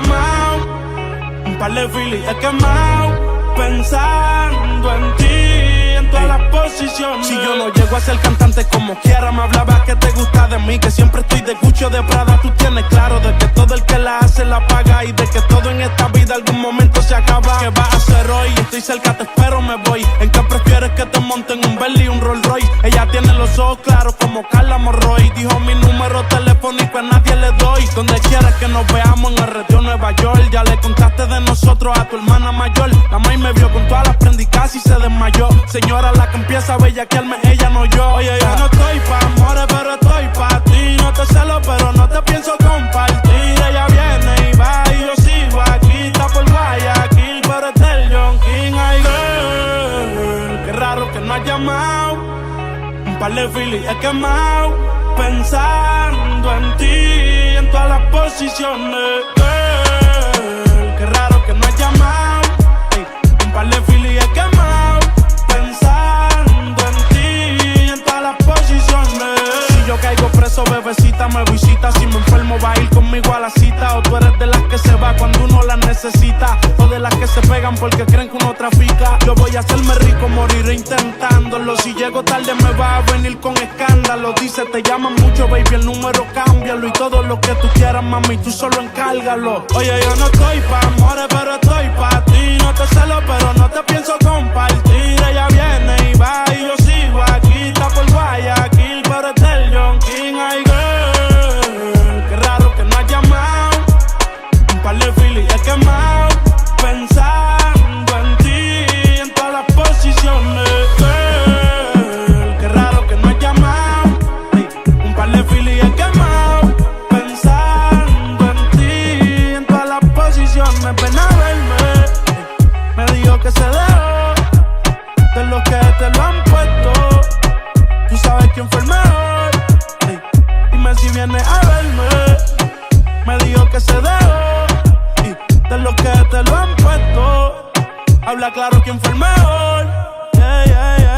llamado. Un par de filis he quemado pensando en ti, en todas las posiciones. Si yo no llego a ser cantante como quiera, me hablabas que te gusta de mí, que siempre estoy de Gucci o de Prada. Tú tienes claro de que todo el que la hace la paga y de que todo en esta vida algún momento se acaba. ¿Qué vas a hacer hoy? Estoy cerca, te espero, me voy. ¿En qué prefieres que te monten un Bentley y un Rolls Royce? Ella tiene los ojos claros como Carla Morroy. Dijo mi número telefónico a nadie le doy. Donde quieras que nos veamos en el retiro Nueva York. Ya le contaste de nosotros a tu hermana mayor. La maíz me vio con todas las prendicas y se desmayó. Señora, la que empieza a bellaquearme, ella no yo. Oye, yo no estoy pa' amores, pero estoy pa' ti. No te celo, pero no te pienso compartir. Ella viene y va y yo sigo aquí. Está por Guayaquil, pero es del John King. Ay, girl, qué raro que no has llamado. Un par de filis he quemado pensando en ti, en todas las posiciones. Girl, qué raro que no has llamado. Un par de filis he quemado pensando en ti, en todas las posiciones. Si yo caigo preso, bebecita me visita. Si me enfermo va a ir conmigo a la cita. O tú eres de las que se va cuando uno la necesita, o de las que se pegan porque creen que uno trafica. Yo voy a hacerme rico, moriré intentándolo. Si llego tarde me va a venir con escándalo. Dice te llaman mucho, baby, el número cámbialo. Y todo lo que tú quieras, mami, tú solo encárgalo. Oye, yo no estoy pa' amores, pero estoy pa' ti. No te celo, pero no te pienso compartir. Ella viene y va y yo sigo aquí. Está por Guayaquil, pero es del John King. Ay, girl, qué raro que no has llamado. Un par de filis he quemado pensando en ti, en todas las posiciones. Girl, qué raro que no has llamado. Un par de filis he quemado pensando en ti, en todas las posiciones. Ven a verme, me dijo que se dejó de los que te lo han puesto. Tú sabes quién fue el mejor. Dime si vienes a verme. Me dijo que se dejó de los que te lo han puesto. Habla claro quién fue el mejor. Yeah, yeah, yeah.